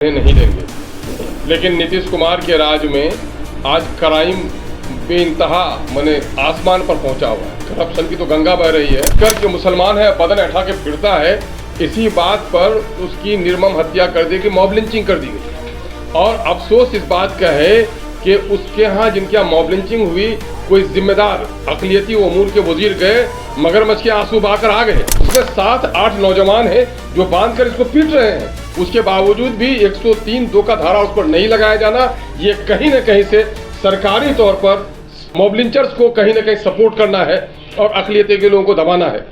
नहीं देंगे। लेकिन नीतीश कुमार के राज में आज क्राइम बेइंतहा माने आसमान पर पहुंचा हुआ है। करप्शन की तो गंगा बह रही है। कल जो मुसलमान है बदन उठा के फिरता है, इसी बात पर उसकी निर्मम हत्या कर दी गई, मॉब लिंचिंग कर दी गई। और अफसोस इस बात का है कि उसके यहाँ जिनके यहाँ मॉब लिंचिंग हुई, कोई जिम्मेदार अक़लियती उमूर के वजीर गए, मगरमच्छ के आंसू बहाकर आ गए। उसमें 7-8 नौजवान हैं जो बांध कर इसको पीट रहे हैं। उसके बावजूद भी 103(2) का धारा उस पर नहीं लगाया जाना, ये कहीं न कहीं से सरकारी तौर पर मॉब लिंचर्स को कहीं न कहीं सपोर्ट करना है और अक़लियती के लोगों को दबाना है।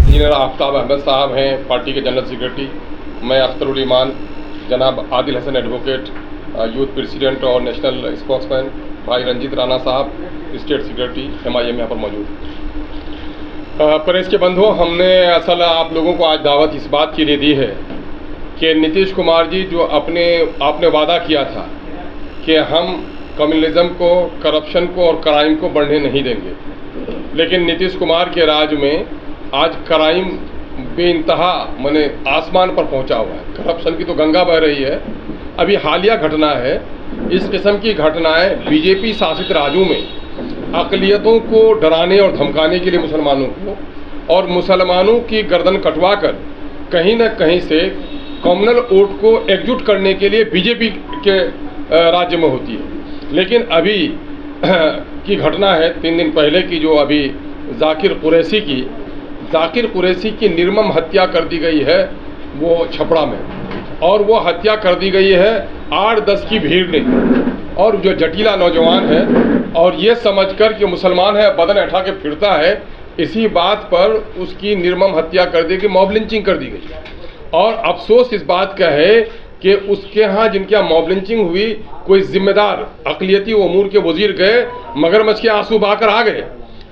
इंजीनियर आफ्ताब अहमद साहब हैं पार्टी के जनरल सेक्रेटरी। मैं अख्तरुल ईमान, जनाब Adil Hasan advocate, youth president और नेशनल स्पोक्समैन भाई रंजीत राणा साहब स्टेट सेक्रेटरी MIM यहाँ पर मौजूद। प्रेस के बंधुओं, हमने असल आप लोगों को आज दावत इस बात के लिए दी है कि नीतीश कुमार जी जो आपने वादा किया था कि हम कम्युनलिज्म को, करप्शन को और क्राइम को बढ़ने नहीं देंगे, लेकिन नीतीश कुमार के राज में आज क्राइम बेइंतहा माने आसमान पर पहुंचा हुआ है। करप्शन की तो गंगा बह रही है। अभी हालिया घटना है, इस किस्म की घटनाएं बीजेपी शासित राज्यों में अक़लियतों को डराने और धमकाने के लिए मुसलमानों को और मुसलमानों की गर्दन कटवा कर कहीं न कहीं से कम्युनल वोट को एकजुट करने के लिए बीजेपी के राज्य में होती है। लेकिन अभी की घटना है 3 दिन पहले की, जो अभी जाकिर कुरैशी की निर्मम हत्या कर दी गई है वो छपरा में, और वो हत्या कर दी गई है 8-10 की भीड़ ने। और जो जटीला नौजवान है और ये समझकर कि मुसलमान है बदन उठा के फिरता है, इसी बात पर उसकी निर्मम हत्या कर दी गई, मॉब लिंचिंग कर दी गई। और अफसोस इस बात का है कि उसके यहाँ जिनके यहाँ मॉब लिंचिंग हुई, कोई जिम्मेदार अक़लियती उमूर के वजीर गए, मगरमच्छ के आंसू बहाकर आ गए।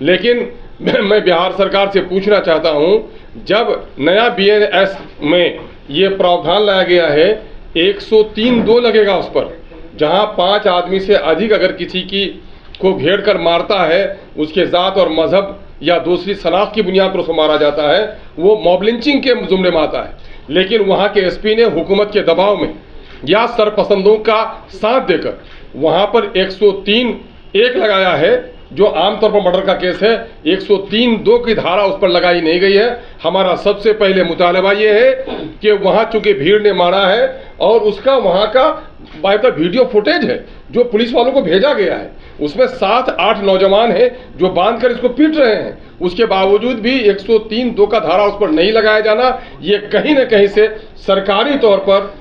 लेकिन मैं बिहार सरकार से पूछना चाहता हूँ, जब नया BNS में ये प्रावधान लाया गया है 103(2) लगेगा उस पर, जहाँ 5 आदमी से अधिक अगर किसी को घेर कर मारता है, उसके ज़ात और मजहब या दूसरी शनाख्त की बुनियाद पर उसको मारा जाता है, वो मॉब लिंचिंग के जुमले में आता है। लेकिन वहाँ के SP ने हुकूमत के दबाव में या सरपसंदों का साथ देकर वहाँ पर 103(1) लगाया है, जो आमतौर पर मर्डर का केस है। 103(2) की धारा उस पर लगाई नहीं गई है। हमारा सबसे पहले मुतालबा ये है कि वहाँ चूंकि भीड़ ने मारा है और उसका वहाँ का बाकायदा वीडियो फुटेज है जो पुलिस वालों को भेजा गया है, उसमें 7-8 नौजवान हैं जो बांध कर इसको पीट रहे हैं। उसके बावजूद भी 103(2) का धारा उस पर नहीं लगाया जाना, ये कहीं न कहीं से सरकारी तौर पर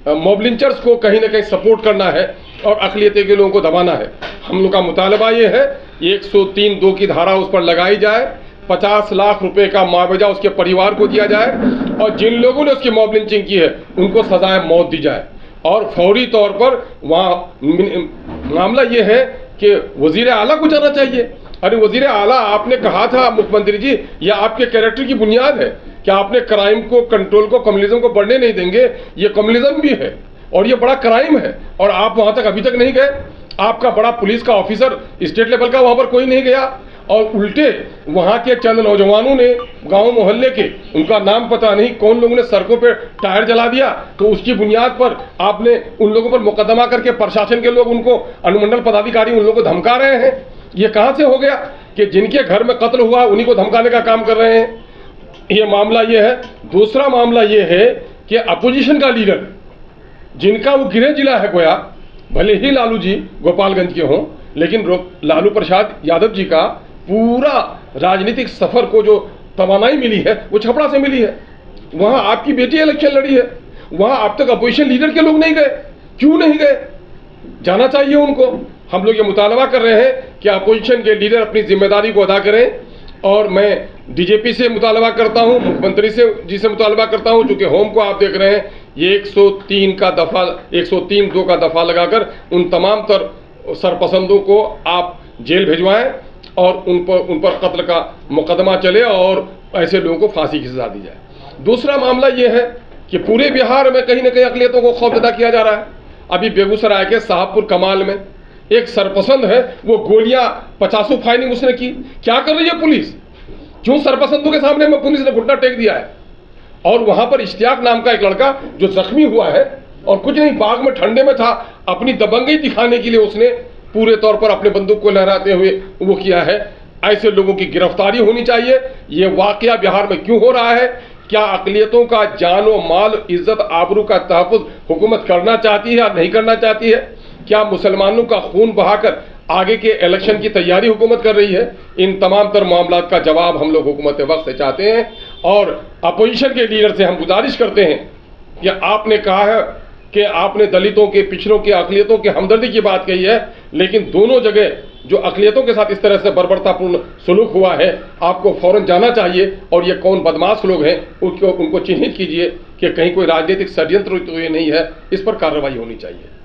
मॉब लिंचर्स को कहीं न कहीं सपोर्ट करना है और अक़लियती के लोगों को दबाना है। हम लोग का मुतालबा ये है 103(2) की धारा उस पर लगाई जाए, 50 लाख रुपए का मुआवजा उसके परिवार को दिया जाए, और जिन लोगों ने उसकी मॉब लिंचिंग की है उनको सजाए मौत दी जाए। और फौरी तौर पर वहाँ मामला ये है कि वज़ीर आला को जाना चाहिए। अरे वज़ीर आला, आपने कहा था मुख्यमंत्री जी, यह आपके कैरेक्टर की बुनियाद है कि आपने क्राइम को, कंट्रोल को, कम्युनलिज्म को बढ़ने नहीं देंगे। ये कम्युनलिज्म भी है और ये बड़ा क्राइम है, और आप वहाँ तक अभी तक नहीं गए। आपका बड़ा पुलिस का ऑफिसर स्टेट लेवल का वहाँ पर कोई नहीं गया, और उल्टे वहाँ के चंद नौजवानों ने गांव मोहल्ले के, उनका नाम पता नहीं, कौन लोगों ने सड़कों पे टायर जला दिया, तो उसकी बुनियाद पर आपने उन लोगों पर मुकदमा करके प्रशासन के लोग, उनको अनुमंडल पदाधिकारी उन लोगों को धमका रहे हैं। ये कहाँ से हो गया कि जिनके घर में कत्ल हुआ उन्हीं को धमकाने का काम कर रहे हैं? ये मामला ये है। दूसरा मामला ये है कि अपोजिशन का लीडर, जिनका वो गृह जिला है गोया, भले ही लालू जी गोपालगंज के हों, लेकिन लालू प्रसाद यादव जी का पूरा राजनीतिक सफर को जो तवानाई मिली है वो छपरा से मिली है। वहाँ आपकी बेटी इलेक्शन लड़ी है, वहाँ अब तक अपोजिशन लीडर के लोग नहीं गए। क्यों नहीं गए? जाना चाहिए उनको। हम लोग ये मुतालबा कर रहे हैं कि अपोजिशन के लीडर अपनी जिम्मेदारी को अदा करें, और मैं DGP से मुतालबा करता हूँ, मुख्यमंत्री जी से मुतालबा करता हूँ, चूँकि होम को आप देख रहे हैं, ये 103(2) का दफ़ा लगाकर उन तमाम सरपसंदों को आप जेल भिजवाएं और उन पर कत्ल का मुकदमा चले और ऐसे लोगों को फांसी की सजा दी जाए। दूसरा मामला ये है कि पूरे बिहार में कहीं न कहीं अक़लियतों को खौफजदा किया जा रहा है। अभी बेगूसराय के साहबपुर कमाल में एक सरपसंद है, वो गोलियां 50 फायरिंग उसने की। क्या कर रही है पुलिस? क्यों सरपसंदों के सामने में पुलिस ने घुटना टेक दिया है? और वहां पर इश्तियाक नाम का एक लड़का जो जख्मी हुआ है और कुछ नहीं, बाग में ठंडे में था, अपनी दबंगई दिखाने के लिए उसने पूरे तौर पर अपने बंदूक को लहराते हुए वो किया है। ऐसे लोगों की गिरफ्तारी होनी चाहिए। ये वाकया बिहार में क्यों हो रहा है? क्या अक़लियतों का जानो माल, इज्जत, आबरू का तहफ़्फ़ुज़ हुकूमत करना चाहती है या नहीं करना चाहती है? क्या मुसलमानों का खून बहाकर आगे के इलेक्शन की तैयारी हुकूमत कर रही है? इन तमाम तर मामलात का जवाब हम लोग हुकूमत वक्त से चाहते हैं और अपोजिशन के लीडर से हम गुजारिश करते हैं कि आपने कहा है कि आपने दलितों के, पिछड़ों के, अक़लियतों के हमदर्दी की बात कही है, लेकिन दोनों जगह जो अक़लियतों के साथ इस तरह से बर्बरतापूर्ण सलूक हुआ है, आपको फ़ौरन जाना चाहिए और ये कौन बदमाश लोग हैं उनको चिन्हित कीजिए कि कहीं कोई राजनीतिक षड्यंत्र तो ये नहीं है, इस पर कार्रवाई होनी चाहिए।